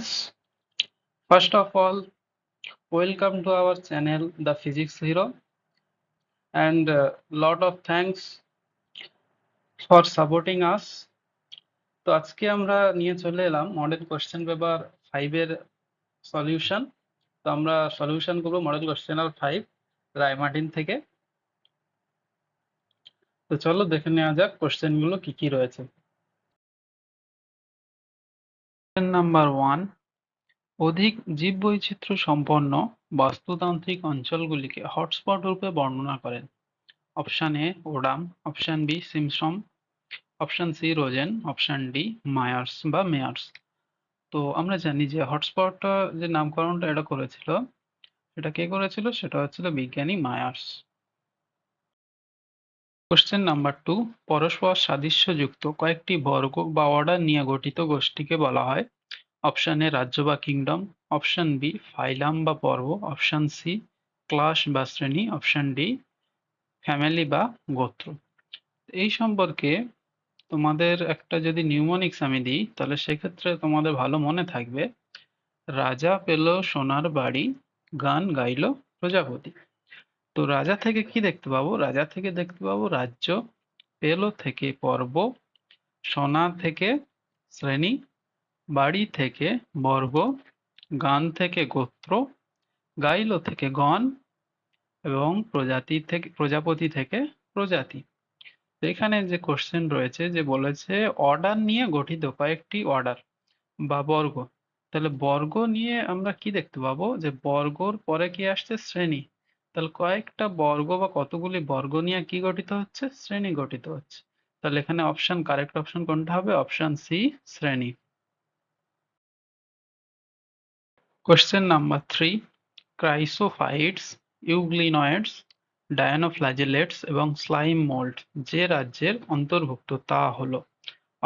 students, first of all, welcome to our channel, The Physics Hero, and lot of thanks for supporting us. তো আজকে আমরা নিয়ে চলে এলাম মডেল কোশ্চেন পেপার 5 এর সলিউশন। তো আমরা সলিউশন করব মডেল কোশ্চেন পেপার 5 রায়মার্টিন থেকে। তো চলো দেখে নেওয়া যাক কোশ্চেন গুলো কি কি রয়েছে। কোশ্চেন নাম্বার 1, অধিক জীববৈচিত্র্য সম্পন্ন বাস্তুতান্ত্রিক অঞ্চলগুলিকে হটস্পট রূপে বর্ণনা করেন। Option A Odum, option B Simpson, option C Rosen, option D Myers বা মেয়ার্স। তো আমরা জানি যে হটস্পটটা যে নামকরণটা এটা করেছিল, সেটা কে করেছিল? সেটা হচ্ছিল বিজ্ঞানী মায়ার্স। কোশ্চেন নাম্বার 2, পরস্পর সাদৃশ্যযুক্ত কয়েকটি বর্গ বা অর্ডার নিয়ে গঠিত গোষ্ঠীকে বলা হয়। অপশন এ রাজ্য বা কিংডম, অপশন বি ফাইলাম বা পর্ব, অপশন সি ক্লাস বা শ্রেণী, অপশন ডি ফ্যামিলি বা গোত্র। এই সম্পর্কে তোমাদের একটা যদি নিউমোনিক্স আমি দিই, তাহলে সেক্ষেত্রে তোমাদের ভালো মনে থাকবে, রাজা পেল সোনার বাড়ি, গান গাইলো প্রজাপতি। তো রাজা থেকে কি দেখতে পাবো? রাজা থেকে দেখতে পাবো রাজ্য, পেল থেকে পর্ব, সোনা থেকে শ্রেণী, বাড়ি থেকে বর্গ, গান থেকে গোত্র, গাইলো থেকে গণ এবং প্রজাপতি থেকে প্রজাতি। তো এখানে যে কোশ্চেন রয়েছে যে বলেছে অর্ডার নিয়ে গঠিত কয়েকটি অর্ডার বা বর্গ। তাহলে বর্গ নিয়ে আমরা কি দেখতে পাবো? যে বর্গর পরে কি আসছে? শ্রেণী। তাহলে কয়েকটা বর্গ বা কতগুলি বর্গ নিয়ে কি গঠিত হচ্ছে? শ্রেণী গঠিত হচ্ছে। তাহলে এখানে অপশন, কারেক্ট অপশন কোনটা হবে? অপশন সি শ্রেণী। Question number 3, chrysophytes, euglenoids, dinoflagellates এবং স্লাইম মোল্ড যে রাজ্যের অন্তর্ভুক্ত তা হলো।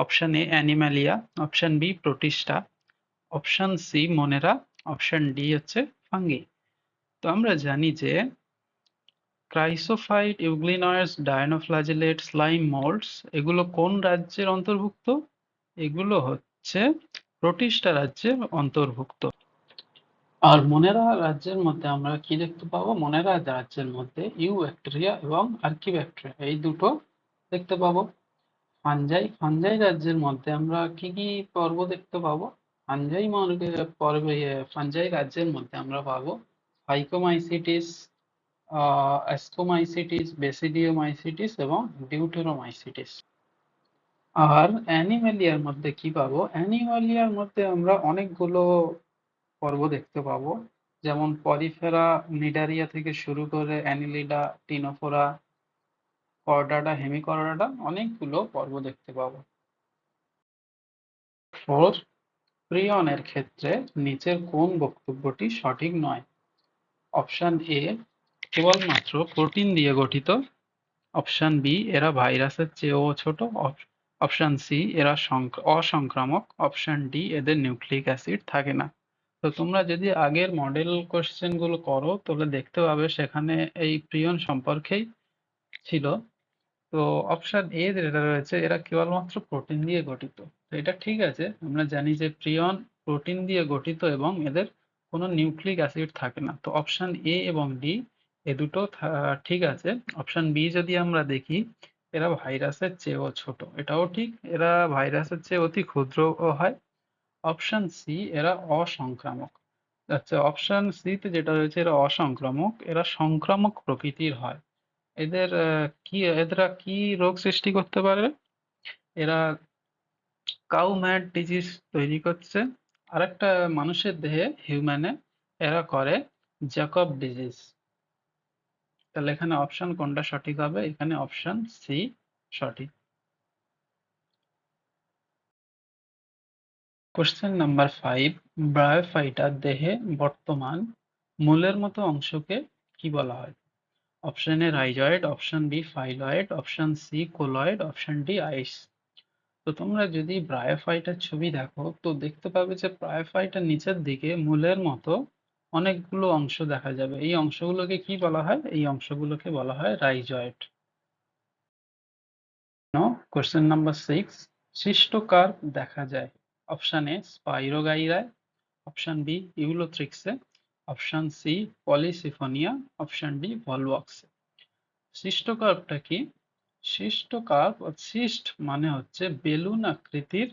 Option A animalia, option B protista, option C monera, option D হচ্ছে ফাঙ্গি। তো আমরা জানি যে ক্রাইসোফাইট, ইউগ্লিনয়েডস, ডায়ানোফ্ল্যাজেলেট, স্লাইম মোল্ডস এগুলো কোন রাজ্যের অন্তর্ভুক্ত? এগুলো হচ্ছে প্রোটিস্টা রাজ্যের অন্তর্ভুক্ত। আর মনেরা রাজ্যের মধ্যে আমরা কি দেখতে পাবো? মনেরা রাজ্যের মধ্যে ইউব্যাকটেরিয়া এবং আর্কিব্যাকটেরিয়া এই দুটো দেখতে পাবো। ফানজাই রাজ্যের মধ্যে আমরা কি কি পর্ব দেখতে পাবো? ফানজাই রাজ্যের মধ্যে আমরা পাবো ফাইকোমাইসিটিস, অ্যাস্কোমাইসিটিস, বেসিডিওমাইসিটিস এবং ডিউটেরোমাইসিটিস। আর অ্যানিমালিয়ার মধ্যে কি পাবো? অ্যানিমালিয়ার মধ্যে আমরা অনেকগুলো পর্ব দেখতে পাবো, যেমন পরিফেরা নিডারিয়া থেকে শুরু করে অ্যানিলিডা, টিনোফোরা, কর্ডাটা, হেমিকর্ডাটা অনেকগুলো পর্ব দেখতে পাবো। 4, প্রিয়নের ক্ষেত্রে নিচের কোন বক্তব্যটি সঠিক নয়? অপশন এ কেবলমাত্র প্রোটিন দিয়ে গঠিত, অপশন বি এরা ভাইরাসের চেয়েও ছোট, অপশন সি এরা অসংক্রামক, অপশন ডি এদের নিউক্লিক অ্যাসিড থাকে না। তো তোমরা যদি আগের মডেল কোশ্চেন গুলো করো তাহলে দেখতে পাবে সেখানে এই প্রিয়ন সম্পর্কেই ছিল। তো অপশন এ যেটা রয়েছে এরা কেবলমাত্র প্রোটিন দিয়ে গঠিত। তো এটা ঠিক আছে, আমরা জানি যে প্রিয়ন প্রোটিন দিয়ে গঠিত এবং এদের কোনো নিউক্লিক অ্যাসিড থাকে না। তো অপশন এ এবং ডি এ দুটো ঠিক আছে। অপশন বি যদি আমরা দেখি, এরা ভাইরাসের চেয়েও ছোট, এটাও ঠিক, এরা ভাইরাসের চেয়ে অতি ক্ষুদ্র হয়। অপশন সি এরা অসংক্রামক। আচ্ছা, অপশন সি তে যেটা রয়েছে এরা অসংক্রামক, এরা সংক্রামক প্রকৃতির হয়। এরা কি রোগ সৃষ্টি করতে পারে? এরা কাউ ম্যাড ডিজিজ তৈরি করছে। আরেকটা মানুষের দেহে, হিউম্যানে এরা করে জ্যাকব ডিজিজ। তাহলে এখানে অপশন কোনটা সঠিক হবে? এখানে অপশন সি সঠিক। কোশ্চেন নাম্বার 5, ব্রায়োফাইটার দেহে বর্তমান মূলের মতো অংশকে কি বলা হয়? Option A rhizoid, option B phylloid, option C colloid, option D ice. তো তোমরা যদি ব্রায়োফাইটার ছবি দেখো তো দেখতে পাবে যে ব্রায়োফাইটার নিচের দিকে মূলের মতো অনেকগুলো অংশ দেখা যাবে। এই অংশগুলোকে কি বলা হয়? এই অংশগুলোকে বলা হয় রাইজয়েড। কোশ্চেন নাম্বার 6, সৃষ্ট কার্ভ দেখা যায়। অপশন এ স্পাইরোগাইরায়, অপশন বি ইউলোথ্রিক্সে, option C polysiphonia, option D ভলভক্সে। সিস্টোকার্পটা কি? সিস্টোকার্প, সিস্ট মানে হচ্ছে বেলুন আকৃতির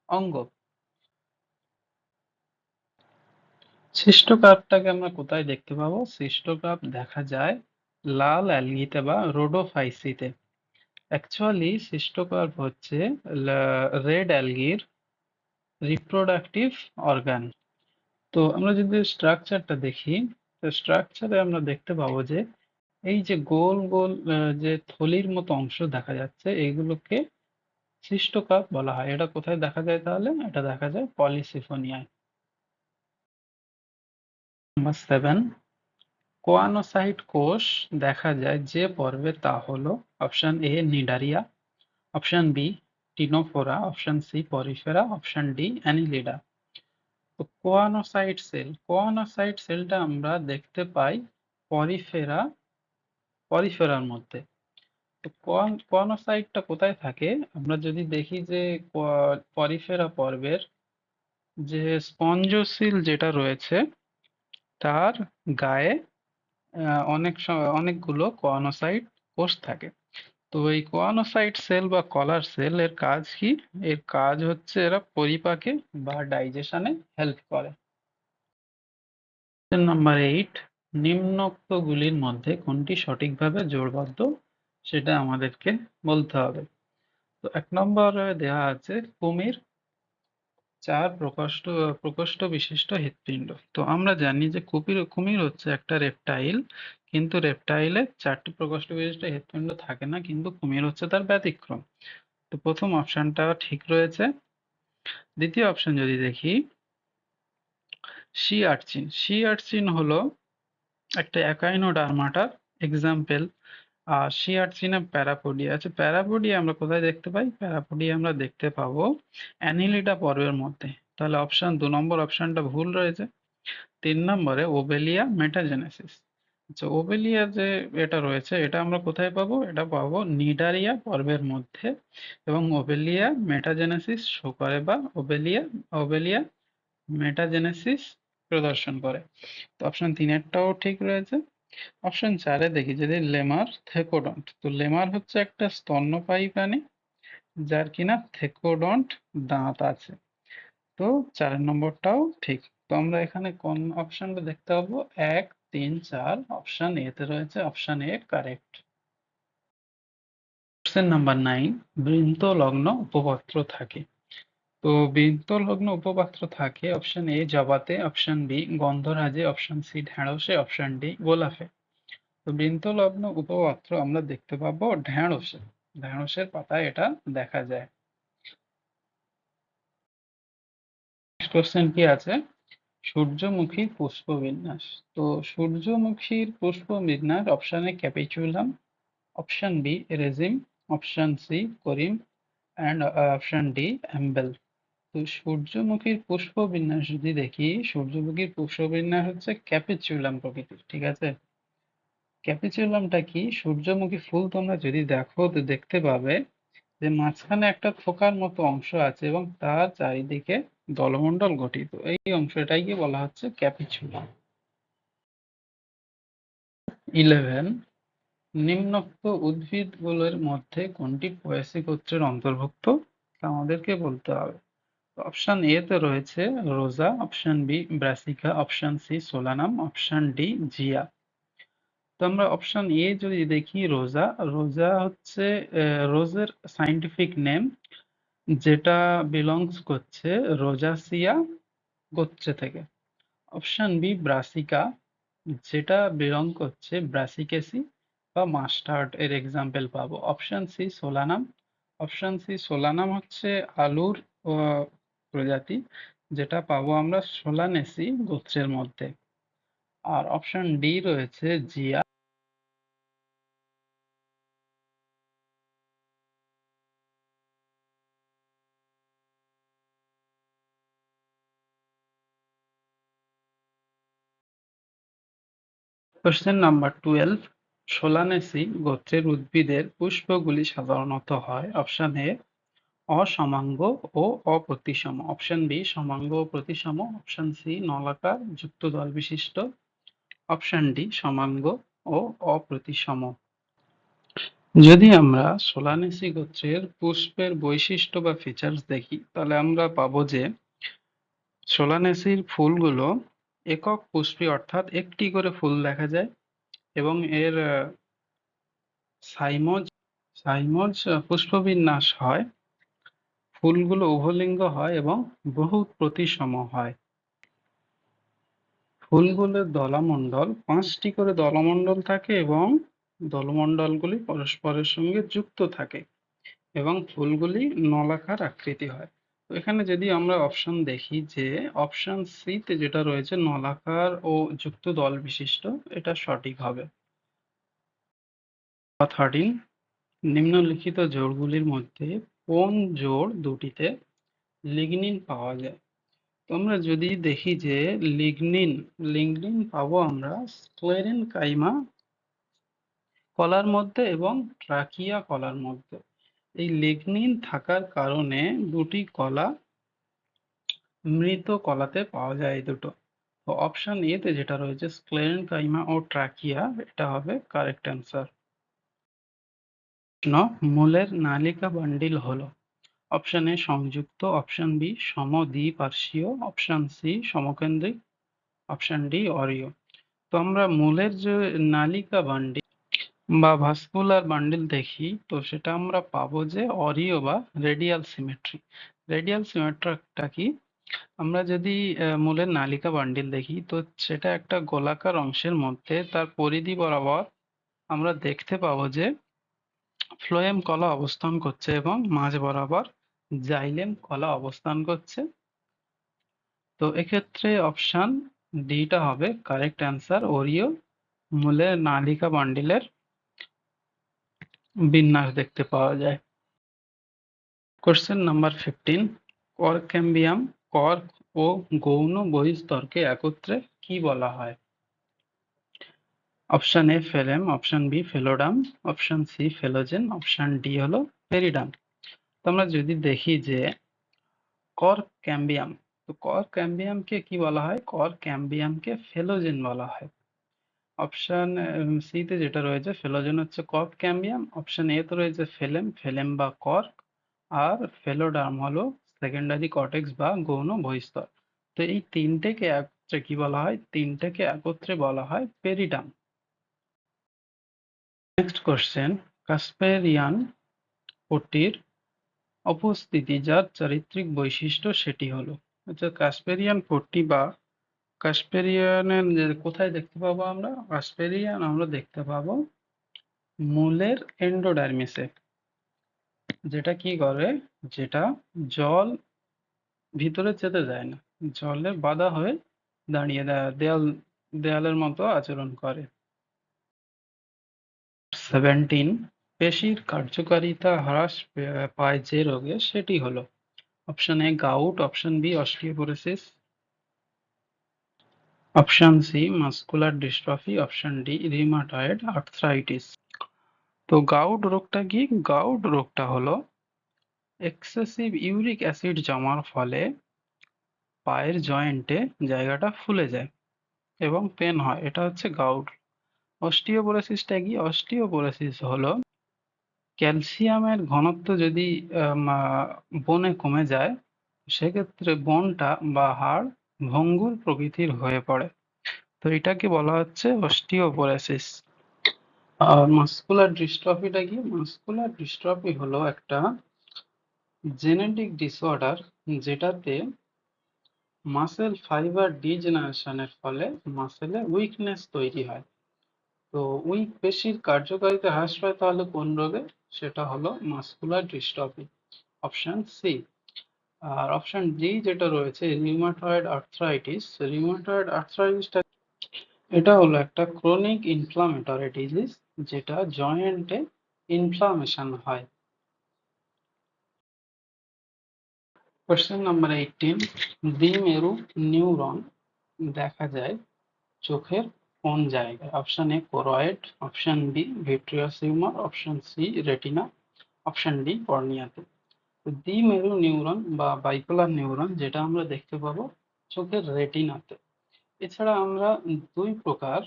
অঙ্গ। সিস্টোকার্পটাকে আমরা কোথায় দেখতে পাবো? সিস্টোকার্প দেখা যায় লাল অ্যালগিতে বা রোডোফাইসিতে। অ্যাকচুয়ালি সিস্টোকার্প হচ্ছে রেড অ্যালগির রিপ্রোডাক্টিভ অর্গান। তো আমরা যদি স্ট্রাকচারটা দেখি, তো স্ট্রাকচারে আমরা দেখতে পাবো যে এই যে গোল গোল যে থলির মতো অংশ দেখা যাচ্ছে, এইগুলোকে সিস্টোকার্প বলা হয়। এটা কোথায় দেখা যায় তাহলে? এটা দেখা যায় পলিসিফোনিয়ায়। নাম্বার 7, কোয়ানোসাইট কোষ দেখা যায় যে পর্বে, তা হলো option A cnidaria, option B ctenophora, option C porifera, option D annelida. তো কোয়ানোসাইট সেলটা আমরা দেখতে পাই পরিফেরা, পরিফেরার মধ্যে। তো কোয়ানোসাইটটা কোথায় থাকে? আমরা যদি দেখি যে পরিফেরা পর্বের যে স্পঞ্জোসিল যেটা রয়েছে তার গায়ে অনেকগুলো কোয়ানোসাইট কোষ থাকে। তো এই কোয়ানোসাইট সেল বা কলার সেল এর কাজ কি? এর কাজ হচ্ছে এরা পরিপাকে বা ডাইজেশনে হেল্প করে। নাম্বার 8, নিম্নোক্তগুলির মধ্যে কোনটি সঠিকভাবে জোড়বদ্ধ সেটা আমাদেরকে বলতে হবে। তো 1 নম্বরে দেওয়া আছে কুমির 4 প্রকোষ্ঠ বিশিষ্ট হৃৎপিণ্ড। তো আমরা জানি যে কুমির হচ্ছে একটা রেপটাইল, কিন্তু রেপটাইলে 4টি প্রকোষ্ঠ বিশিষ্ট হৃৎপিণ্ড থাকে না, কিন্তু কুমির হচ্ছে তার ব্যতিক্রম। তো প্রথম অপশনটা ঠিক রয়েছে। দ্বিতীয় অপশন যদি দেখি, সি আর্চিন হলো একটা একাইনোডার্মাটার এক্সাম্পল। আর সি আর্চিনে প্যারাপোডিয়া আছে। প্যারাপোডিয়া আমরা কোথায় দেখতে পাই? প্যারাপোডিয়া আমরা দেখতে পাবো অ্যানিলিডা পর্বের মধ্যে। তাহলে অপশন 2 নম্বর অপশনটা ভুল রয়েছে। 3 নম্বরে ওবেলিয়া মেটাজেনেসিস। আচ্ছা, ওবেলিয়া যে এটা রয়েছে এটা আমরা কোথায় পাবো? এটা পাবো নিডারিয়া পর্বের মধ্যে, এবং ওবেলিয়া মেটাজেনেসিস শো করে বা ওবেলিয়া ওবেলিয়া মেটাজেনেসিস প্রদর্শন করে। তো অপশন 3 এরটাও ঠিক রয়েছে। অপশন 4 এ দেখি যদি লেমার থেকোডন্ট। তো লেমার হচ্ছে একটা স্তন্যপায়ী প্রাণী যার কিনা থেকোডন্ট দাঁত আছে। তো 4 নম্বরটাও ঠিক। তো আমরা এখানে কোন অপশনটা দেখতে পাবো? 1, 3, 4 অপশন এ তে রয়েছে, option A correct. Question number 9, বৃন্ত লগ্ন উপপাত্র থাকে। তো বৃন্ত লগ্ন উপপাত্র থাকে অপশন এ জবাতে, অপশন বি গন্ধরাজে, অপশন সি ঢেঁড়সে, অপশন ডি গোলাপে। তো বৃন্ত লগ্ন উপপাত্র আমরা দেখতে পাবো ঢেঁড়সে। ঢেঁড়সের পাতায় এটা দেখা যায়। নেক্সট কোশ্চেন কি আছে? সূর্যমুখীর পুষ্পবিন্যাস। তো সূর্যমুখীর পুষ্পবিন্যাস option A capitulum, option B raceme, option C corymb, and option D umbel. তো সূর্যমুখীর পুষ্পবিন্যাস যদি দেখি, সূর্যমুখীর পুষ্পবিন্যাস হচ্ছে ক্যাপিচুলাম প্রকৃতির, ঠিক আছে। ক্যাপিচুলামটা কি? সূর্যমুখী ফুল তোমরা যদি দেখো তো দেখতে পাবে যে মাঝখানে একটা থোকার মতো অংশ আছে এবং তার চারিদিকে দলমণ্ডল গঠিত। এই অংশটাই কি বলা হচ্ছে ক্যাপিচুলাম। 11, নিম্নোক্ত উদ্ভিদগুলোর মধ্যে কোনটি পোয়াসি গোত্রের অন্তর্ভুক্ত তা আমাদেরকে বলতে হবে। অপশন এ তে রয়েছে rosa, option B brassica, option C solanum, option D zea. তো আমরা অপশন এ যদি দেখি রোজা, রোজা হচ্ছে রোজের সাইন্টিফিক নেম, যেটা বিলংস করছে রোজাসিয়া গোত্র থেকে। অপশন বি ব্রাসিকা, যেটা বিলং করছে ব্রাসিকেসি বা মাস্টার্ড এর এক্সাম্পল পাবো। Option C solanum, option C solanum হচ্ছে আলুর প্রজাতি, যেটা পাবো আমরা সোলানেসি গোত্রের মধ্যে। আর অপশন ডি রয়েছে জিয়া। কোশ্চেন নাম্বার 12, সোলানেসি গোত্রের উদ্ভিদের পুষ্পগুলি সাধারণত হয় অপশন এ অসমাঙ্গ ও অপ্রতিসম। অপশন বি সমাঙ্গ ও প্রতিসম। অপশন সি নলাকার যুক্ত দল বিশিষ্ট। অপশন ডি সমাঙ্গ ও অপ্রতিসম। যদি আমরা সোলানেসি গোত্রের পুষ্পের বৈশিষ্ট্য বা ফিচার্স দেখি, তাহলে আমরা পাবো যে সোলানেসির ফুলগুলো একক পুষ্পী, অর্থাৎ একটি করে ফুল দেখা যায়, এবং এর সাইমজ সাইমজ পুষ্পবিন্যাস হয়, ফুলগুলো উভলিঙ্গ হয় এবং বহু প্রতিসম হয়। ফুলগুলোর দলমণ্ডল 5টি করে দলমণ্ডল থাকে এবং দলমণ্ডলগুলি পরস্পরের সঙ্গে যুক্ত থাকে এবং ফুলগুলি নলাকার আকৃতি হয়। তো এখানে যদি আমরা অপশন দেখি, যে অপশন সি তে যেটা রয়েছে নলাকার ও যুক্ত দল বিশিষ্ট, এটা সঠিক হবে। 13 নিম্নলিখিত জোড়গুলির মধ্যে কোন জোড় দুটিতে লিগনিন পাওয়া যায়? তো আমরা যদি দেখি যে লিগনিন পাবো আমরা স্ক্লেরেনকাইমা কলার মধ্যে এবং ট্রাকিয়া কলার মধ্যে। এই লিগনিন থাকার কারণে দুটি কলা মৃত কলাতে পাওয়া যায় এই দুটো। তো অপশন এ তে যেটা রয়েছে স্ক্লেরেনকাইমা ও ট্রাকিয়া, এটা হবে কারেক্ট অ্যান্সার। মূলের নালিকা বান্ডিল হলো? অপশন এ সংযুক্ত, অপশন বি সমদ্বিপার্শ্বীয়, অপশন সি সমকেন্দ্রিক, অপশন ডি অরীয়। তো আমরা মূলের যে নালিকা বান্ডিল বা ভাস্কুলার বান্ডিল দেখি, তো সেটা আমরা পাবো যে অরীয় বা রেডিয়াল সিমেট্রি। রেডিয়াল সিমেট্রিটা কি? আমরা যদি মূলের নালিকা বান্ডিল দেখি, তো সেটা একটা গোলাকার অংশের মধ্যে তার পরিধি বরাবর আমরা দেখতে পাবো যে ফ্লোয়েম কলা অবস্থান করছে এবং মাঝ বরাবর জাইলেম কলা অবস্থান করছে। তো এক্ষেত্রে অপশন ডিটা হবে কারেক্ট অ্যান্সার। অরীয় মূলের নালিকা বান্ডিলের বিন্যাস দেখতে পাওয়া যায়। Question number 15, cork cambium, cork ও গৌণ বহিঃস্তরকে একত্রে কি বলা হয়? Option A phellem, option B phelloderm, option C phellogen, option D হলো পেরিডাম। তো আমরা যদি দেখি যে কর্ক ক্যাম্বিয়াম, তো কর্ক ক্যাম্বিয়ামকে কি বলা হয়? কর্ক ক্যাম্বিয়ামকে ফেলোজেন বলা হয়। অপশন সি তে যেটা রয়েছে ফেলোজেন হচ্ছে কর্ক ক্যাম্বিয়াম, অপশন এ তে রয়েছে ফেলেম বা কর্ক, আর ফেলোডার্ম হলো সেকেন্ডারি কর্টেক্স বা গৌণ বহিঃস্তর। তো এই তিনটেকে একত্রে কি বলা হয়? তিনটেকে একত্রে বলা হয় পেরিডাম। নেক্সট কোশ্চেন, কাসপেরিয়ান পট্টির উপস্থিতি যার চারিত্রিক বৈশিষ্ট্য সেটি হলো। আচ্ছা, কাসপেরিয়ান পট্টি বা কাসপেরিয়ানের কোথায় দেখতে পাবো আমরা? কাসপেরিয়ান আমরা দেখতে পাবো মূলের এন্ডোডার্মিসে। যেটা কি করে? যেটা জল ভিতরে যেতে দেয় না, জলে বাধা হয়ে দাঁড়িয়ে দেয়ালের মতো আচরণ করে। 17, পেশির কার্যকারিতা হ্রাস পায় যে রোগে, সেটি হলো? Option A gout, option B osteoporosis, option C muscular dystrophy, option D rheumatoid arthritis. তো গাউট রোগটা কি? গাউট রোগটা হলো এক্সেসিভ ইউরিক অ্যাসিড জমার ফলে পায়ের জয়েন্টে জায়গাটা ফুলে যায় এবং পেন হয়, এটা হচ্ছে গাউট। অস্টিওপোরোসিসটা কি? অস্টিওপোরোসিস হলো ক্যালসিয়ামের ঘনত্ব যদি বোনে কমে যায়, সেক্ষেত্রে বোনটা বা হাড় ভঙ্গুর প্রকৃতির হয়ে পড়ে। তো এটাকে বলা হচ্ছে অস্টিওপোরোসিস। আর মাস্কুলার ডিস্ট্রফিটা কি? মাস্কুলার ডিস্ট্রফি হলো একটা জেনেটিক ডিসঅর্ডার, যেটাতে মাসেল ফাইবার ডিজেনারেশনের ফলে মাসেলে উইকনেস তৈরি হয়। তো উইক পেশির কার্যকারিতা হ্রাস পায় তাহলে কোন রোগে? সেটা হলো মাস্কুলার ডিস্ট্রফি, অপশন সি। আর অপশন ডি যেটা রয়েছে রিউমাটয়েড আর্থ্রাইটিস, রিউমাটয়েড আর্থ্রাইটিসটা এটা হলো একটা ক্রনিক ইনফ্লামেটরি ডিজিজ, যেটা জয়েন্টে ইনফ্লামেশন হয়। কোশ্চেন নাম্বার 18, দ্বিমেরু নিউরন দেখা যায় চোখের কোন জায়গায়? Option A choroid, option B vitreous humour, option C retina, option D কর্নিয়াতে। দ্বিমেরু নিউরন বা বাইপোলার নিউরন যেটা আমরা দেখতে পাবো চোখের রেটিনাতে। এছাড়া আমরা দুই প্রকার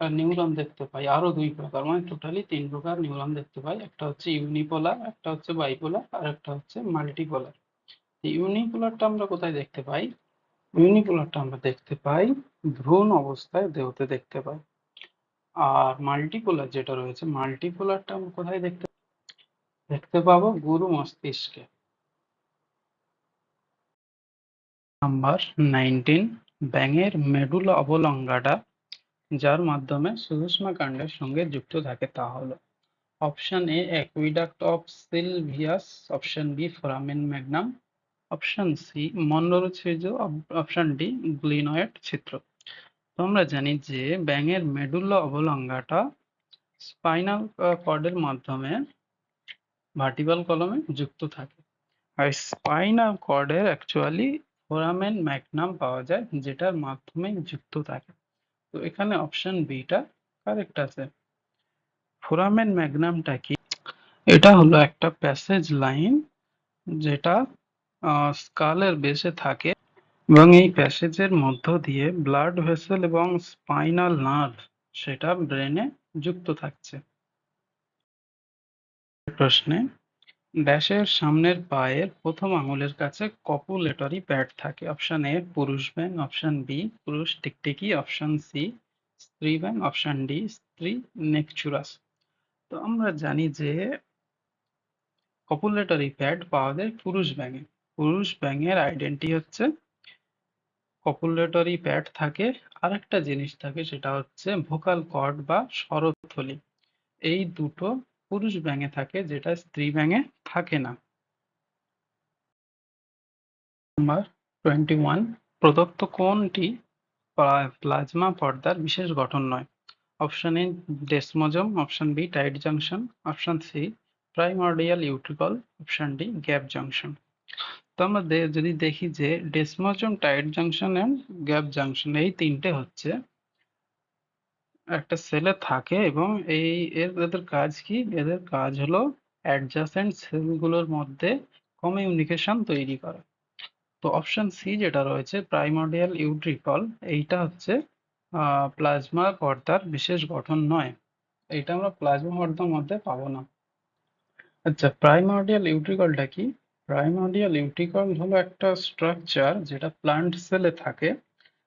নিউরন দেখতে পাই, আরো দুই প্রকার, মানে টোটালি তিন প্রকার নিউরন দেখতে পাই। একটা হচ্ছে ইউনিপোলার, একটা হচ্ছে বাইপোলার, আর একটা হচ্ছে মাল্টিপোলার। ইউনিপোলারটা আমরা কোথায় দেখতে পাই? ইউনিপোলারটা আমরা দেখতে পাই ভ্রূণ অবস্থায় দেহতে দেখতে পাই। আর মাল্টিপোলার যেটা রয়েছে, মাল্টিপোলারটা আমরা কোথায় দেখতে দেখতে পাবো? গুরু মস্তিষ্কে। নাম্বার 19, ব্যাঙের মেডুলা অবলঙ্গাটা যার মাধ্যমে সুষুম্নাকাণ্ডের সঙ্গে যুক্ত থাকে তা হলো: option A aqueduct of Sylvius, option B foramen magnum, option C মন্ডলছিদ্র, অপশন ডি গ্লিনয়েড ছিদ্র। তো আমরা জানি যে ব্যাঙের মেডুলা অবলঙ্গাটা স্পাইনাল কর্ডের মাধ্যমে ভার্টিব্রাল কলামে যুক্ত থাকে। আর স্পাইনাল কর্ডের অ্যাকচুয়ালি ফোরামেন ম্যাগনাম পাওয়া যায় যেটার মাধ্যমে যুক্ত থাকে। তো এখানে অপশন বিটা কারেক্ট আছে। ফোরামেন ম্যাগনামটা কি? এটা হলো একটা প্যাসেজ লাইন যেটা স্কালের বেসে থাকে এবং এই প্যাসেজের মধ্য দিয়ে ব্লাড ভেসেল এবং স্পাইনাল নার্ভ সেটা ব্রেনে যুক্ত থাকছে। প্রশ্নে ড্যাশের সামনের পায়ের প্রথম আঙুলের কাছে কপুলেটরি প্যাড থাকে। অপশন এ পুরুষ ব্যাঙ, অপশন বি পুরুষ টিকটিকি, অপশন সি স্ত্রী ব্যাঙ, অপশন ডি স্ত্রী নেকচুরাস। তো আমরা জানি যে কপুলেটরি প্যাড পাওয়া যায় পুরুষ ব্যাঙে। পুরুষ ব্যাঙের আইডেন্টি হচ্ছে কপুলেটরি প্যাড থাকে, আরেকটা জিনিস থাকে সেটা হচ্ছে ভোকাল কর্ড বা স্বরথলি। এই দুটো পুরুষ ব্যাঙে থাকে যেটা স্ত্রী ব্যাঙে থাকে না। নাম্বার 21, প্রদত্ত কোনটি প্লাজমা পর্দার বিশেষ গঠন নয়? Option A desmosome, option B tight junction, option C primordial utricle, option D gap junction. তো আমরা যদি দেখি যে desmosome, tight junction and gap junction এই তিনটে হচ্ছে একটা সেলে থাকে এবং এদের কাজ কি? এদের কাজ হলো অ্যাডজাসেন্ট সেলগুলোর মধ্যে কমিউনিকেশন তৈরি করা। তো অপশন সি যেটা রয়েছে প্রাইমর্ডিয়াল ইউট্রিকল, এইটা হচ্ছে প্লাজমা পর্দার বিশেষ গঠন নয়। এটা আমরা প্লাজমা পর্দার মধ্যে পাবো না। আচ্ছা, প্রাইমর্ডিয়াল ইউট্রিকলটা কি? প্রাইমর্ডিয়াল ইউট্রিকল হলো একটা স্ট্রাকচার যেটা প্লান্ট সেলে থাকে,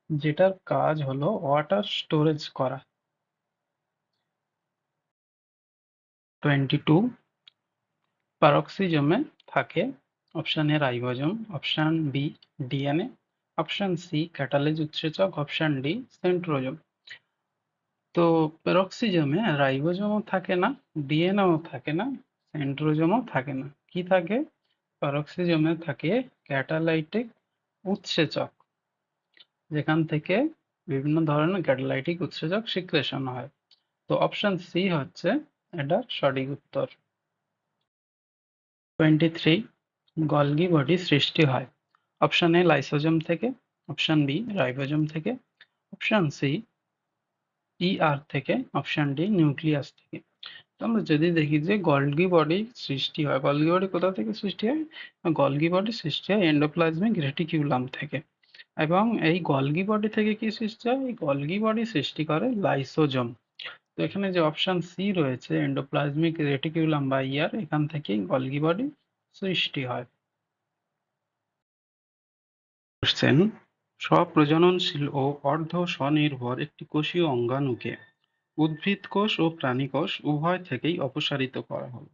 যেটার কাজ হলো ওয়াটার স্টোরেজ করা। 22, প্যারক্সিজমে থাকে। Option A ribosome, option B DNA, option C catalase উৎসেচক, অপশন ডি সেন্ট্রোজোম। তো প্যারক্সিজমে রাইবোজোমও থাকে না, ডিএনএও থাকে না, সেন্ট্রোজোমও থাকে না। কি থাকে? প্যারক্সিজমে থাকে ক্যাটালাইটিক উৎসেচক, যেখান থেকে বিভিন্ন ধরনের ক্যাটালাইটিক উৎসেচক সিক্রেশন হয়। তো অপশন সি হচ্ছে এটার সঠিক উত্তর। 23, গলগি বডি সৃষ্টি হয়। অপশন এ লাইসোজোম থেকে, অপশন বি রাইবোজোম থেকে, অপশন সি ইআর থেকে, অপশন ডি নিউক্লিয়াস থেকে। তো আমরা যদি দেখি যে গলগি বডি সৃষ্টি হয়, গলগি বডি কোথা থেকে সৃষ্টি হয়? গলগি বডি সৃষ্টি হয় এন্ডোপ্লাজমিক রেটিকিউলাম থেকে। এবং এই গলগি বডি থেকে কি সৃষ্টি হয়? এই গলগি বডি সৃষ্টি করে লাইসোজোম। তো এখানে যে অপশন সি রয়েছে এন্ডোপ্লাজমিক রেটিকিউলাম বা ইয়ার, এখান থেকেই গলগি বডি সৃষ্টি হয়। কোশ্চেন, স্বপ্রজননশীল ও অর্ধ স্বনির্ভর একটি কোষীয় অঙ্গাণুকে উদ্ভিদ কোষ ও প্রাণী কোষ উভয় থেকেই অপসারিত করা হলো।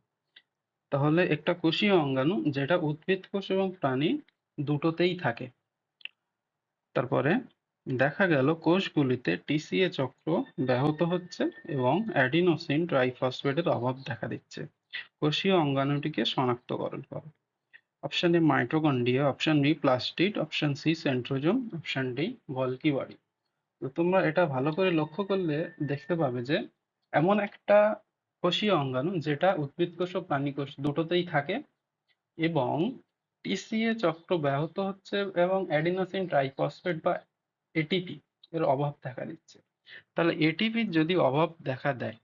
তাহলে একটা কোষীয় অঙ্গাণু যেটা উদ্ভিদ কোষ এবং প্রাণী দুটোতেই থাকে। তারপরে দেখা গেল কোষগুলিতে টিসিএ চক্র ব্যাহত হচ্ছে এবং অ্যাডিনোসিন ট্রাইফসফেটের অভাব দেখা দিচ্ছে। কোষীয় অঙ্গাণুটিকে শনাক্তকরণ করো। Option A mitochondria, option B plastid, option C centrosome, option D Golgi body. তো তোমরা এটা ভালো করে লক্ষ্য করলে দেখতে পাবে যে এমন একটা কোষীয় অঙ্গাণু যেটা উদ্ভিদ কোষ ও প্রাণী কোষ দুটোতেই থাকে এবং টিসিএ চক্র ব্যাহত হচ্ছে এবং অ্যাডিনোসিন ট্রাইফসফেট বা এটিপি এর অভাব দেখা দিচ্ছে। তাহলে এটিপির যদি অভাব দেখা দেয়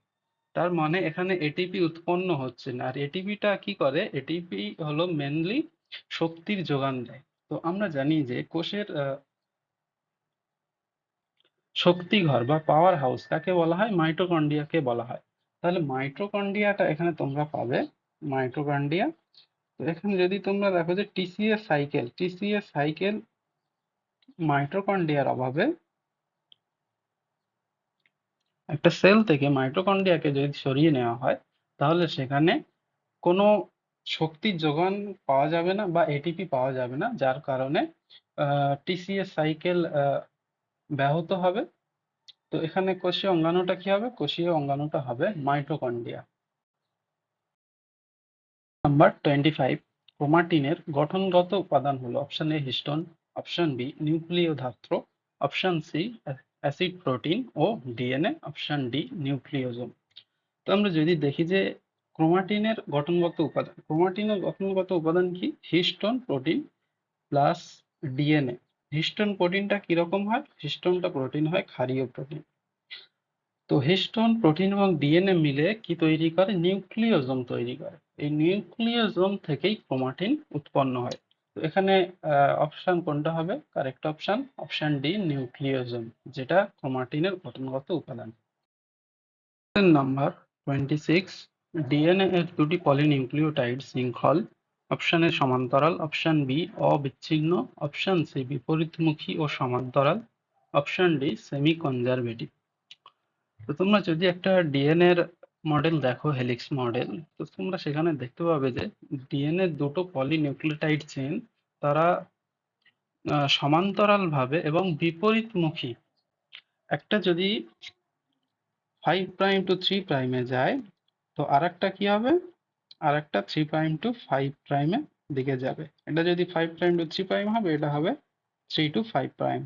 তার মানে এখানে এটিপি উৎপন্ন হচ্ছে না। আর এটিপিটা কি করে? এটিপি হলো মেনলি শক্তির যোগান দেয়। তো আমরা জানি যে কোষের শক্তিঘর বা পাওয়ার হাউস কাকে বলা হয়? মাইটোকন্ড্রিয়াকে বলা হয়। তাহলে মাইটোকন্ড্রিয়াটা এখানে তোমরা পাবে, মাইটোকন্ড্রিয়া। তো এখানে যদি তোমরা দেখো যে টিসিএস সাইকেল মাইটোকন্ড্রিয়ার অভাবে একটা সেল থেকে মাইটোকন্ড্রিয়াকে যদি সরিয়ে নেওয়া হয়, তাহলে সেখানে কোনো শক্তির যোগান পাওয়া যাবে না বা এটিপি পাওয়া যাবে না, যার কারণে টিসিএস সাইকেল ব্যাহত হবে। তো এখানে কোষীয় অঙ্গাণুটা কি হবে? কোষীয় অঙ্গাণুটা হবে মাইটোকন্ড্রিয়া। নাম্বার 25, ক্রোমাটিনের গঠনগত উপাদান হলো option A histone, option B নিউক্লিয় ধাত্র, অপশন সি অ্যাসিড প্রোটিন ও ডিএনএ, অপশন ডি নিউক্লিওজোম। তো আমরা যদি দেখি যে ক্রোমাটিনের গঠনগত উপাদান কি? Histone protein plus DNA. Histone প্রোটিনটা কিরকম হয়? হিস্টোনটা প্রোটিন হয় ক্ষারীয় প্রোটিন। তো হিস্টোন প্রোটিন এবং ডিএনএ মিলে কি তৈরি করে? নিউক্লিওজোম তৈরি করে। এই নিউক্লিওজোম থেকেই ক্রোমাটিন উৎপন্ন হয়। তো এখানে অপশন কোনটা হবে? Correct option option D nucleosome, যেটা ক্রোমাটিনের গঠনগত উপাদান। নাম্বার 26, ডিএনএ এর দুটি পলিনিউক্লিওটাইড শৃঙ্খল অপশন এ সমান্তরাল, অপশন বি অবিচ্ছিন্ন, অপশন সি বিপরীতমুখী ও সমান্তরাল, অপশন ডি সেমি কনজারভেটিভ। তো তোমরা যদি একটা ডিএনএ এর মডেল দেখো, হেলিক্স মডেল, তো তোমরা সেখানে দেখতে পাবে যে ডিএনএ দুটো পলিনিউক্লিওটাইড চেন তারা সমান্তরালভাবে এবং বিপরীতমুখী, একটা যদি 5 প্রাইম টু 3 প্রাইমে যায়, তো আরেকটা কি হবে? আরেকটা 3 প্রাইম টু 5 প্রাইমে দিকে যাবে। এটা যদি 5 প্রাইম টু 3 প্রাইম হবে, এটা হবে 3 টু 5 প্রাইম।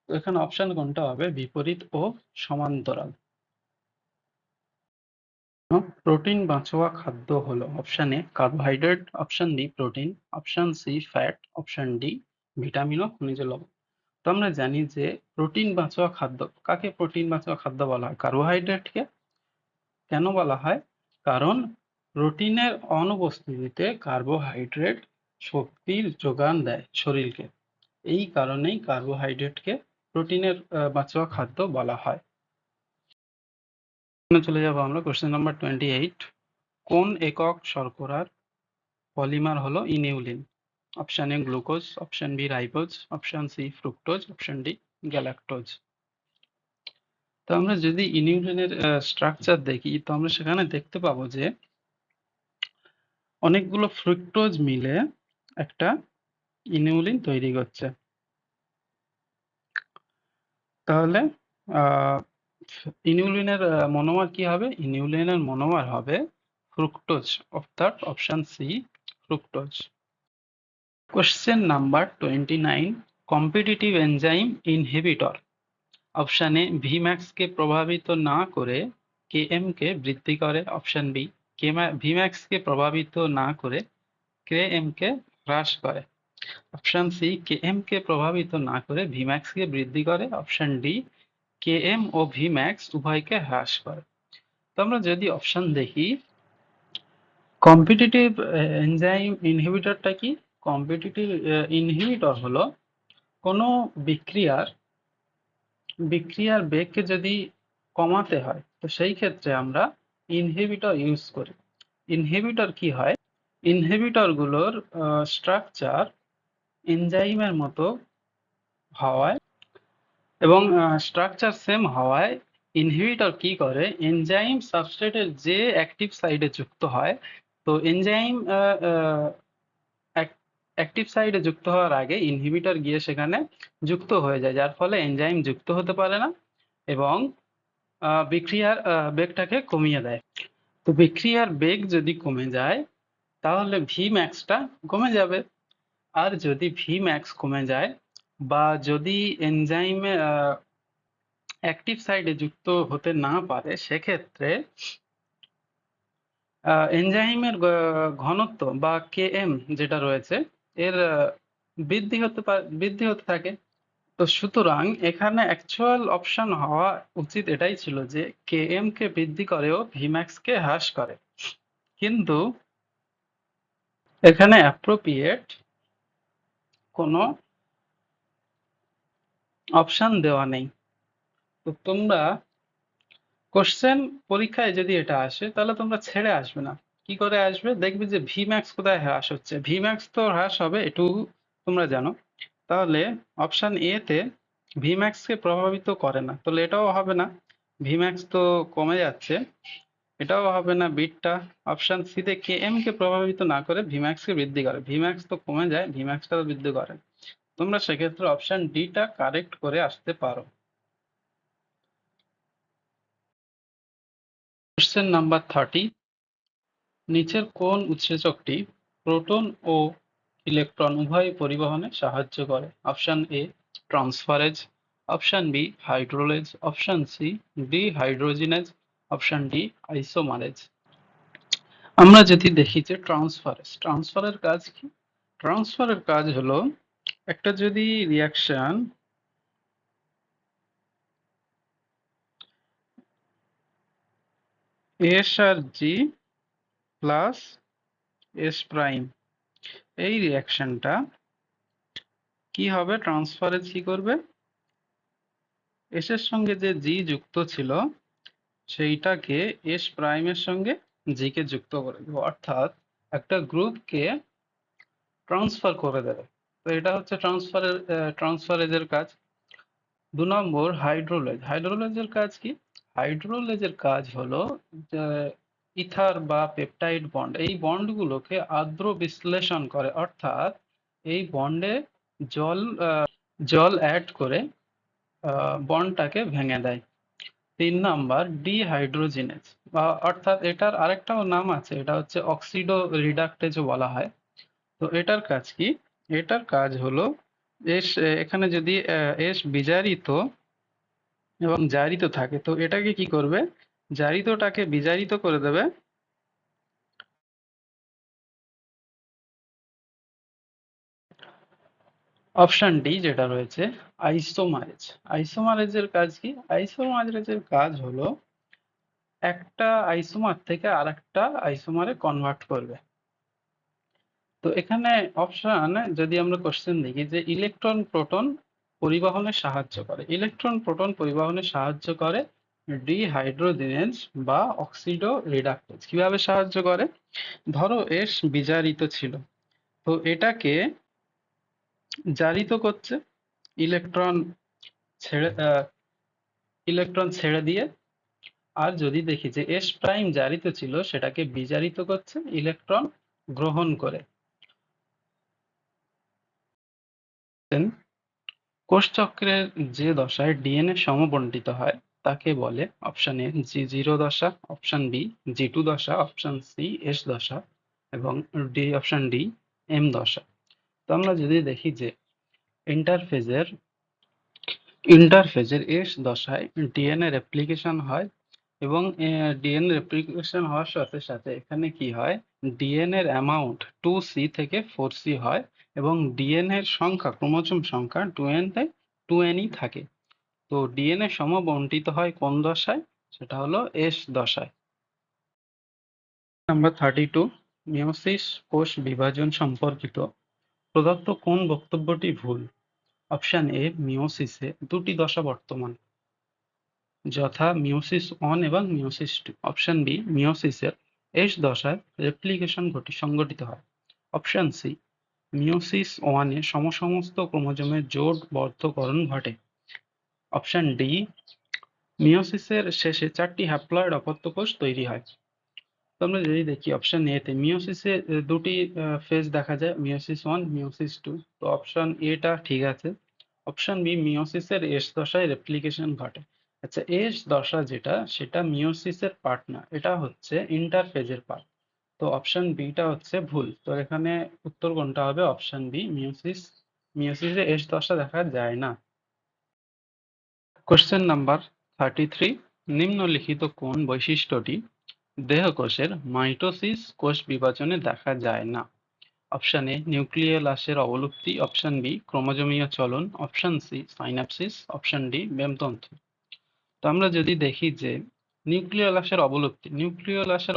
তো এখানে অপশন কোনটা হবে? বিপরীত ও সমান্তরাল। প্রোটিন বাঁচোয়া খাদ্য হলো option A carbohydrate, option B protein, option C fat, option D vitamin ও খনিজ লবণ। তো আমরা জানি যে প্রোটিন বাঁচোয়া খাদ্য কাকে প্রোটিন বাঁচোয়া খাদ্য বলা হয়? কার্বোহাইড্রেটকে। কেন বলা হয়? কারণ প্রোটিনের অনুপস্থিতিতে কার্বোহাইড্রেট শক্তির যোগান দেয় শরীরকে। এই কারণেই কার্বোহাইড্রেটকে প্রোটিনের বাঁচোয়া খাদ্য বলা হয়। চলে যাব আমরা কোশ্চেন নাম্বার 28, কোন একক শর্করার পলিমার হলো inulin? Option A glucose, option B ribose, option C fructose, option D galactose. তো আমরা যদি ইনিউলিনের স্ট্রাকচার দেখি, তো আমরা সেখানে দেখতে পাবো যে অনেকগুলো ফ্রুক্টোজ মিলে একটা ইনিউলিন তৈরি করছে। তাহলে ইনিউলিনের মনোমার কি হবে? ইনিউলিনের মনোমার হবে ফ্রুক্টোজ, অর্থাৎ option C fructose. Question number 29, competitive enzyme inhibitor option A Vmax কে প্রভাবিত না করে কেএম কে বৃদ্ধি করে, অপশন বি ভিম্যাক্স কে প্রভাবিত না করে কেএম কে হ্রাস করে, অপশন সি কেএম কে প্রভাবিত না করে ভিম্যাক্স কে বৃদ্ধি করে, অপশন ডি কেএম ও ভিম্যাক্স উভয়কে হ্রাস করে। তো আমরা যদি অপশন দেখি, কম্পিটিটিভ এনজাইম ইনহিবিটরটা কি? কম্পিটিটিভ ইনহিবিটর হলো কোনো বিক্রিয়ার বেগকে যদি কমাতে হয়, তো সেই ক্ষেত্রে আমরা ইনহিবিটর ইউজ করি। ইনহিবিটর কি হয়? ইনহিবিটর গুলোর স্ট্রাকচার এনজাইমের মতো হওয়ায় এবং স্ট্রাকচার সেম হওয়ায় ইনহিবিটর কি করে? এনজাইম সাবস্ট্রেটের যে অ্যাক্টিভ সাইডে যুক্ত হয়, তো এনজাইম অ্যাক্টিভ সাইডে যুক্ত হওয়ার আগে ইনহিবিটর গিয়ে সেখানে যুক্ত হয়ে যায়, যার ফলে এনজাইম যুক্ত হতে পারে না এবং বিক্রিয়ার বেগটাকে কমিয়ে দেয়। তো বিক্রিয়ার বেগ যদি কমে যায়, তাহলে ভি ম্যাক্সটা কমে যাবে। আর যদি ভি ম্যাক্স কমে যায় বা যদি এনজাইমে অ্যাক্টিভ সাইডে যুক্ত হতে না পারে, সেক্ষেত্রে এনজাইমের ঘনত্ব বা কেএম যেটা রয়েছে, এর বৃদ্ধি হতে থাকে। তো সুতরাং এখানে অ্যাকচুয়াল অপশন হওয়া উচিত এটাই ছিল যে Km কে বৃদ্ধি করে ও Vmax কে হ্রাস করে, কিন্তু এখানে অ্যাপ্রোপ্রিয়েট কোনো অপশন দেওয়া নেই। তো তোমরা কোশ্চেন পরীক্ষায় যদি এটা আসে তাহলে তোমরা ছেড়ে আসবে না, কি করে আসবে, দেখবে যে Vmax কোথায় হ্রাস হচ্ছে, Vmax তো হ্রাস হবে এটুকু তোমরা জানো। তাহলে অপশন এ তে Vmax কে প্রভাবিত করে না, তাহলে এটাও হবে না, Vmax তো কমে যাচ্ছে, এটাও হবে না বিটটা। অপশন সি তে Km কে প্রভাবিত না করে Vmax কে বৃদ্ধি করে, Vmax তো কমে যায়, Vmax টাও বৃদ্ধি করে। তোমরা সেক্ষেত্রে অপশন ডি টা কারেক্ট করে আসতে পারো। কোশ্চেন নাম্বার 30, নিচের কোন উৎসেচকটি প্রোটন ও ইলেকট্রন উভয় পরিবহনে সাহায্য করে? Option A transferase, option B hydrolase, option C dehydrogenase, option D isomerase. আমরা যদি দেখি যে ট্রান্সফারের কাজ কি, ট্রান্সফারের কাজ হলো একটা যদি রিয়াকশন এস আর জি প্লাস এস প্রাইম, এই রিয়াকশনটা কি হবে, ট্রান্সফারেজ কি করবে, এস এর সঙ্গে যে জি যুক্ত ছিল সেইটাকে এস প্রাইমের সঙ্গে জি কে যুক্ত করে দেবে, অর্থাৎ একটা গ্রুপকে ট্রান্সফার করে দেবে। তো এটা হচ্ছে ট্রান্সফারেজের কাজ। 2 নম্বর হাইড্রোলেজের কাজ কি, হাইড্রোলেজের কাজ হলো যে ইথার বা পেপটাইড বন্ড, এই বন্ডগুলোকে আদ্র বিশ্লেষণ করে, অর্থাৎ এই বন্ডে জল জল অ্যাড করে বন্ডটাকে ভেঙে দেয়। 3 নাম্বার ডিহাইড্রোজিনেজ, বা অর্থাৎ এটার আরেকটাও নাম আছে, এটা হচ্ছে অক্সিডো রিডাকটেজও বলা হয়। তো এটার কাজ কি, এটার কাজ হলো এস, এখানে যদি এস বিজারিত এবং জারিত থাকে তো এটাকে কি করবে, জারিতটাকে বিজারিত করে দেবে। অপশন ডি যেটা রয়েছে আইসোমারেজ। আইসোমারেজের কাজ কি, আইসোমারেজের কাজ হলো একটা আইসোমার থেকে আরেকটা আইসোমারে কনভার্ট করবে। তো এখানে অপশন যদি আমরা কোশ্চেন দেখি যে ইলেকট্রন প্রোটন পরিবহনে সাহায্য করে, ইলেকট্রন প্রোটন পরিবহনে সাহায্য করে ডিহাইড্রোজিনেজ বা অক্সিডো রিডাকটেজ। কিভাবে সাহায্য করে, ধরো এস বিজারিত ছিল, তো এটাকে জারিত করছে, ইলেকট্রন ছেড়ে ইলেকট্রন ছেড়ে দিয়ে। আর যদি দেখি যে এস প্রাইম জারিত ছিল সেটাকে বিজারিত করছে ইলেকট্রন গ্রহণ করে। কোষচক্রের যে দশায় ডিএনএ সমবণ্টিত হয় তাকে বলে অপশন এ G0 দশা, অপশন বি G2 দশা, অপশন সি এস দশা এবং অপশন ডি এম দশা। তো আমরা যদি দেখি যে ইন্টারফেজের ইন্টারফেজের এস দশায় ডিএনএ রেপ্লিকেশন হয় এবং ডিএনএ রেপ্লিকেশন হওয়ার সাথে সাথে এখানে কি হয়, ডিএনএ এর অ্যামাউন্ট 2C থেকে 4C হয় এবং ডিএনএ এর সংখ্যা, ক্রোমোজোম সংখ্যা 2n থেকে 2nই থাকে। তো ডিএনএ সমবন্টিত হয় কোন দশায়, সেটা হলো এস দশায়। নাম্বার 32, মিয়োসিস কোষ বিভাজন সম্পর্কিত প্রদত্ত কোন বক্তব্যটি ভুল? অপশন এ মিয়োসিসে দুটি দশা বর্তমান, যথা মিয়োসিস 1 এবং মিয়োসিস 2। অপশন বি মিয়োসিসের এস দশায় রেপ্লিকেশন সংঘটিত হয়। অপশন সি মিয়োসিস 1 এ সমসমস্ত ক্রোমোজোমের জোড় বদ্ধকরণ ঘটে। অপশন ডি মিয়োসিসের শেষে 4টি হ্যাপ্লয়েড অপত্য কোষ তৈরি হয়। তো আমরা যদি দেখি অপশন এ তে মিয়োসিসে দুটি ফেজ দেখা যায়, মিয়োসিস 1 মিয়োসিস 2। তো অপশন এ টা ঠিক আছে। অপশন বি মিয়োসিসের এস দশায় রেপ্লিকেশন ঘটে। আচ্ছা, এস দশা যেটা সেটা মিয়োসিসের পার্ট না, এটা হচ্ছে ইন্টারফেজের পার্ট। তো অপশন বি টা হচ্ছে ভুল। তো এখানে উত্তর কোনটা হবে, অপশন বি মিয়োসিসে এস দশা দেখা যায় না। কোশ্চেন নাম্বার 33, নিম্নলিখিত কোন বৈশিষ্ট্যটি দেহকোষের মাইটোসিস কোষ বিভাজনে দেখা যায় না? অপশন এ নিউক্লিয়াসের অবলুপ্তি, অপশন বি ক্রোমোজোমীয় চলন, option C synapsis, option D মেমতন্তু। তো আমরা যদি দেখি যে নিউক্লিয়াসের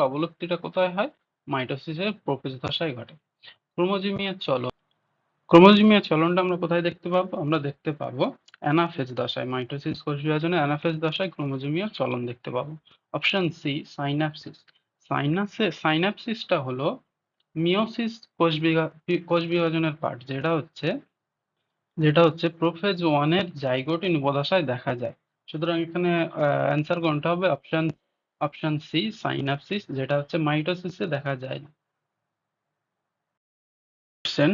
অবলুপ্তিটা কোথায় হয়? মাইটোসিসের প্রোফেজ দশায় ঘটে। ক্রোমোজোমীয় চলন, ক্রোমোজোমীয় চলনটা আমরা কোথায় দেখতে পাবো? আমরা দেখতে পাবো অ্যানাফেজ দশায়, মাইটোসিস কোষ বিভাজনে অ্যানাফেজ দশায় ক্রোমোজোমীয় চলন দেখতে পাবো। Option C synapsis. সাইন্যাপসিসটা হলো মিওসিস কোষ বিভাজনের পার্ট, যেটা হচ্ছে প্রোফেজ ওয়ানের জাইগোটিন উপদশায় দেখা যায়। সুতরাং এখানে অ্যান্সার কোনটা হবে? অপশন সি সাইন্যাপসিস, যেটা হচ্ছে মাইটোসিসে দেখা যায় না। কোশ্চেন,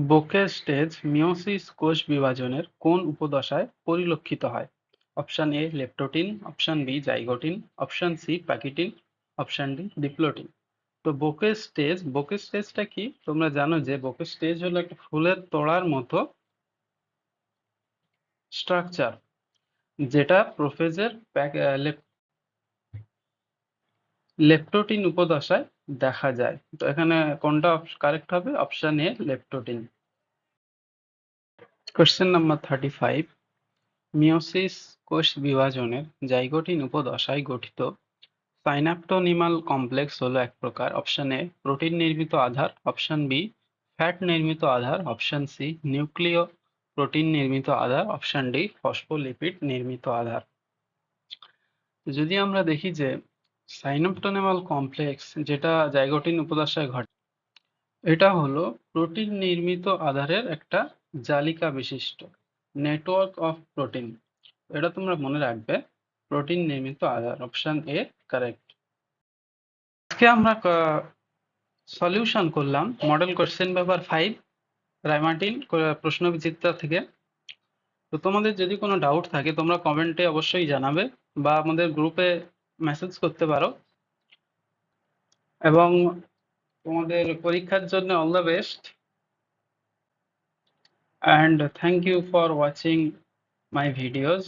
বোকে স্টেজ মিওসিস কোষ বিভাজনের কোন উপদশায় পরিলক্ষিত হয়? Option A leptotene, option B zygotene, option C pachytene, option D diplotene. তো বোকে স্টেজটা কি? তোমরা জানো যে বোকে স্টেজ হলো একটা ফুলের তোড়ার মতো স্ট্রাকচার, যেটা প্রোফেজের লেপ্টোটিন উপদশায় দেখা যায়। তো এখানে কোনটা কারেক্ট হবে? Option A leptotene. Question number 35, meiosis কোষ বিভাজনের জাইগোটিন উপদশায় গঠিত সাইন্যাপটোনিমাল কমপ্লেক্স হলো এক প্রকার। অপশন এ প্রোটিন নির্মিত আধার, অপশন বি ফ্যাট নির্মিত আধার, অপশন সি নিউক্লিয় প্রোটিন নির্মিত আধার, অপশন ডি ফসফোলিপিড নির্মিত আধার। যদি আমরা দেখি যে সাইন্যাপটোনিমাল কমপ্লেক্স যেটা জাইগোটিন উপদশায় ঘটে, এটা হলো প্রোটিন নির্মিত আধারের একটা জালিকা বিশিষ্ট নেটওয়ার্ক অফ প্রোটিন। এটা তোমরা মনে রাখবে, প্রোটিন নির্মিত আধার, অপশন এ কারেক্ট। আজকে আমরা সলিউশন করলাম মডেল কোশ্চেন পেপার 5 রায়মার্টিন প্রশ্ন বিচিত্রা থেকে। তো তোমাদের যদি কোনো ডাউট থাকে তোমরা কমেন্টে অবশ্যই জানাবে বা আমাদের গ্রুপে মেসেজ করতে পারো। এবং তোমাদের পরীক্ষার জন্য all the best, and thank you for watching my videos.